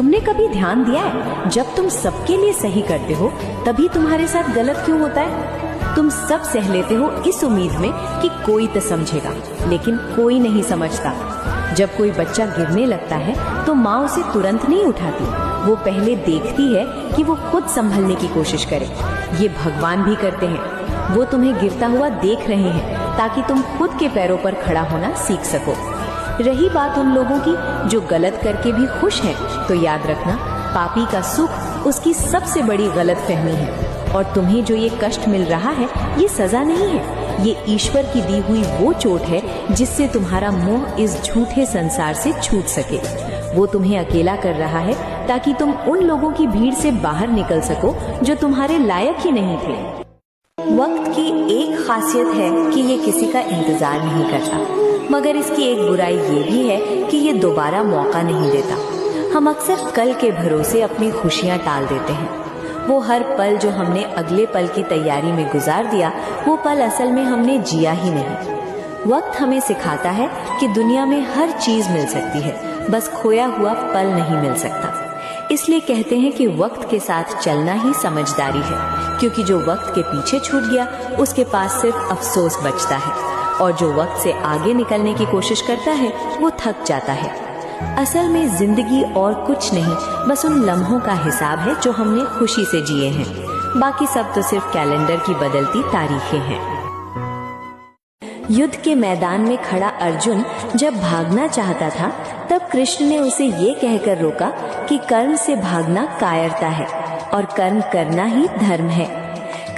तुमने कभी ध्यान दिया है, जब तुम सबके लिए सही करते हो तभी तुम्हारे साथ गलत क्यों होता है? तुम सब सह लेते हो इस उम्मीद में कि कोई तो समझेगा, लेकिन कोई नहीं समझता। जब कोई बच्चा गिरने लगता है तो माँ उसे तुरंत नहीं उठाती, वो पहले देखती है कि वो खुद संभलने की कोशिश करे। ये भगवान भी करते हैं, वो तुम्हें गिरता हुआ देख रहे हैं ताकि तुम खुद के पैरों पर खड़ा होना सीख सको। रही बात उन लोगों की जो गलत करके भी खुश हैं, तो याद रखना, पापी का सुख उसकी सबसे बड़ी गलतफहमी है। और तुम्हें जो ये कष्ट मिल रहा है, ये सजा नहीं है, ये ईश्वर की दी हुई वो चोट है जिससे तुम्हारा मोह इस झूठे संसार से छूट सके। वो तुम्हें अकेला कर रहा है ताकि तुम उन लोगों की भीड़ से बाहर निकल सको जो तुम्हारे लायक ही नहीं थे। वक्त की एक खासियत है कि ये किसी का इंतजार नहीं करता, मगर इसकी एक बुराई ये भी है कि ये दोबारा मौका नहीं देता। हम अक्सर कल के भरोसे अपनी खुशियां टाल देते हैं। वो हर पल जो हमने अगले पल की तैयारी में गुजार दिया, वो पल असल में हमने जिया ही नहीं। वक्त हमें सिखाता है कि दुनिया में हर चीज मिल सकती है, बस खोया हुआ पल नहीं मिल सकता। इसलिए कहते हैं कि वक्त के साथ चलना ही समझदारी है, क्योंकि जो वक्त के पीछे छूट गया उसके पास सिर्फ अफसोस बचता है, और जो वक्त से आगे निकलने की कोशिश करता है वो थक जाता है। असल में जिंदगी और कुछ नहीं, बस उन लम्हों का हिसाब है जो हमने खुशी से जिए हैं। बाकी सब तो सिर्फ कैलेंडर की बदलती तारीखें हैं। युद्ध के मैदान में खड़ा अर्जुन जब भागना चाहता था, तब कृष्ण ने उसे ये कहकर रोका कि कर्म से भागना कायरता है और कर्म करना ही धर्म है।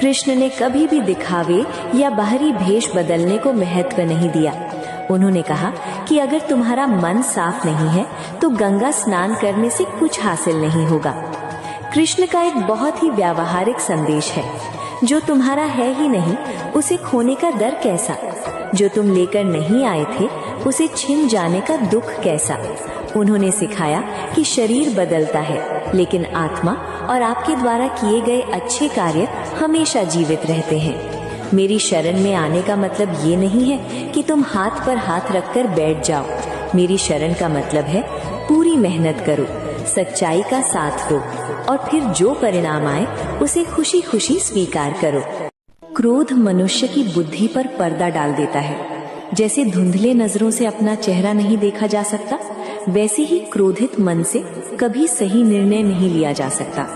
कृष्ण ने कभी भी दिखावे या बाहरी भेष बदलने को महत्व नहीं दिया। उन्होंने कहा कि अगर तुम्हारा मन साफ नहीं है तो गंगा स्नान करने से कुछ हासिल नहीं होगा। कृष्ण का एक बहुत ही व्यावहारिक संदेश है, जो तुम्हारा है ही नहीं उसे खोने का डर कैसा, जो तुम लेकर नहीं आए थे उसे छिन जाने का दुख कैसा। उन्होंने सिखाया कि शरीर बदलता है, लेकिन आत्मा और आपके द्वारा किए गए अच्छे कार्य हमेशा जीवित रहते हैं। मेरी शरण में आने का मतलब ये नहीं है कि तुम हाथ पर हाथ रखकर बैठ जाओ। मेरी शरण का मतलब है पूरी मेहनत करो, सच्चाई का साथ दो, और फिर जो परिणाम आए उसे खुशी खुशी स्वीकार करो। क्रोध मनुष्य की बुद्धि पर पर्दा डाल देता है। जैसे धुंधले नजरों से अपना चेहरा नहीं देखा जा सकता, वैसे ही क्रोधित मन से कभी सही निर्णय नहीं लिया जा सकता।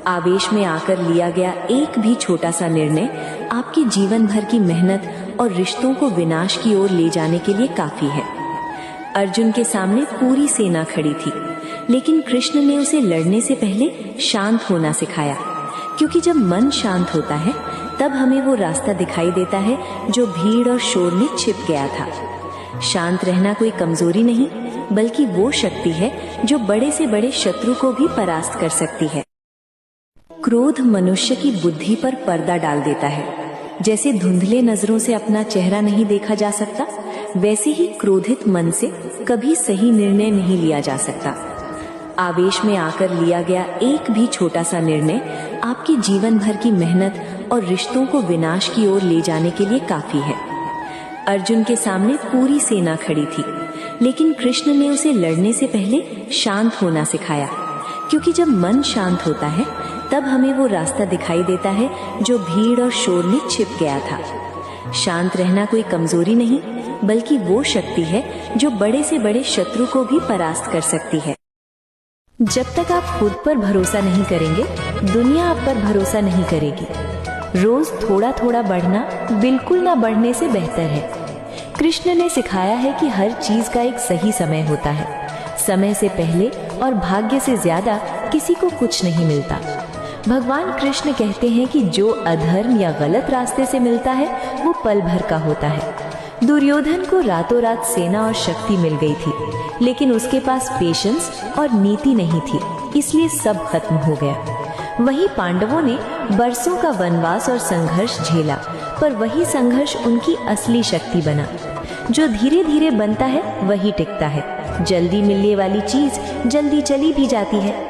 आवेश में आकर लिया गया एक भी छोटा सा निर्णय आपके जीवन भर की मेहनत और रिश्तों को विनाश की ओर ले जाने के लिए काफी है। अर्जुन के सामने पूरी सेना खड़ी थी, लेकिन कृष्ण ने उसे लड़ने से पहले शांत होना सिखाया, क्योंकि जब मन शांत होता है तब हमें वो रास्ता दिखाई देता है जो भीड़ और शोर में छिप गया था। शांत रहना कोई कमजोरी नहीं, बल्कि वो शक्ति है जो बड़े से बड़े शत्रु को भी परास्त कर सकती है। क्रोध मनुष्य की बुद्धि पर पर्दा डाल देता है। जैसे धुंधले नजरों से अपना चेहरा नहीं देखा जा सकता, वैसे ही क्रोधित मन से कभी सही निर्णय नहीं लिया जा सकता। आवेश में आकर लिया गया एक भी छोटा सा निर्णय आपके जीवन भर की मेहनत और रिश्तों को विनाश की ओर ले जाने के लिए काफी है। अर्जुन के सामने पूरी सेना खड़ी थी, लेकिन कृष्ण ने उसे लड़ने से पहले शांत होना सिखाया, क्योंकि जब मन शांत होता है तब हमें वो रास्ता दिखाई देता है जो भीड़ और शोर में छिप गया था। शांत रहना कोई कमजोरी नहीं, बल्कि वो शक्ति है जो बड़े से बड़े शत्रु को भी परास्त कर सकती है। जब तक आप खुद पर भरोसा नहीं करेंगे, दुनिया आप पर भरोसा नहीं करेगी। रोज थोड़ा थोड़ा बढ़ना बिल्कुल ना बढ़ने से बेहतर है। कृष्ण ने सिखाया है कि हर चीज का एक सही समय होता है। समय से पहले और भाग्य से ज्यादा किसी को कुछ नहीं मिलता। भगवान कृष्ण कहते हैं कि जो अधर्म या गलत रास्ते से मिलता है वो पल भर का होता है। दुर्योधन को रातों रात सेना और शक्ति मिल गई थी, लेकिन उसके पास पेशेंस और नीति नहीं थी, इसलिए सब खत्म हो गया। वहीं पांडवों ने बरसों का वनवास और संघर्ष झेला, पर वही संघर्ष उनकी असली शक्ति बना। जो धीरे धीरे बनता है वही टिकता है। जल्दी मिलने वाली चीज जल्दी चली भी जाती है।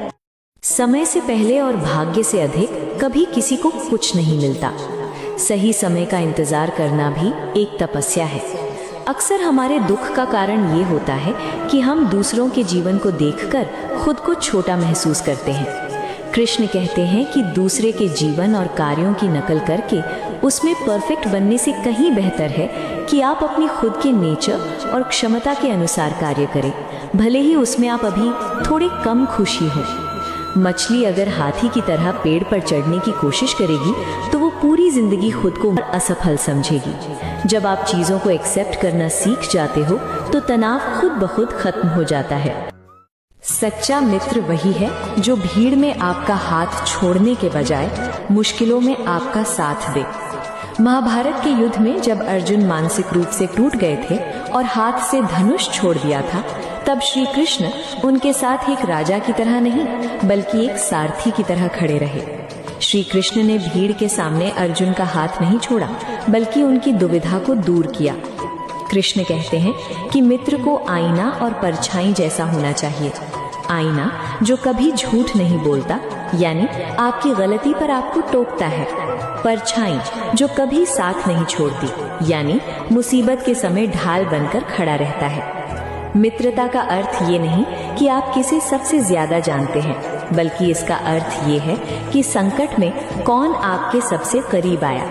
समय से पहले और भाग्य से अधिक कभी किसी को कुछ नहीं मिलता। सही समय का इंतजार करना भी एक तपस्या है। अक्सर हमारे दुख का कारण ये होता है कि हम दूसरों के जीवन को देखकर खुद को छोटा महसूस करते हैं। कृष्ण कहते हैं कि दूसरे के जीवन और कार्यों की नकल करके उसमें परफेक्ट बनने से कहीं बेहतर है कि आप अपनी खुद के नेचर और क्षमता के अनुसार कार्य करें, भले ही उसमें आप अभी थोड़े कम खुशी हो। मछली अगर हाथी की तरह पेड़ पर चढ़ने की कोशिश करेगी तो वो पूरी जिंदगी खुद को असफल समझेगी। जब आप चीजों को एक्सेप्ट करना सीख जाते हो तो तनाव खुद ब खुद खत्म हो जाता है। सच्चा मित्र वही है जो भीड़ में आपका हाथ छोड़ने के बजाय मुश्किलों में आपका साथ दे। महाभारत के युद्ध में जब अर्जुन मानसिक रूप से टूट गए थे और हाथ से धनुष छोड़ दिया था, तब श्री कृष्ण उनके साथ एक राजा की तरह नहीं बल्कि एक सारथी की तरह खड़े रहे। श्री कृष्ण ने भीड़ के सामने अर्जुन का हाथ नहीं छोड़ा बल्कि उनकी दुविधा को दूर किया। कृष्ण कहते हैं कि मित्र को आईना और परछाई जैसा होना चाहिए। आईना जो कभी झूठ नहीं बोलता, यानी आपकी गलती पर आपको टोकता है। परछाई जो कभी साथ नहीं छोड़ती, यानी मुसीबत के समय ढाल बनकर खड़ा रहता है। मित्रता का अर्थ ये नहीं कि आप किसे सबसे ज्यादा जानते हैं, बल्कि इसका अर्थ ये है कि संकट में कौन आपके सबसे करीब आया।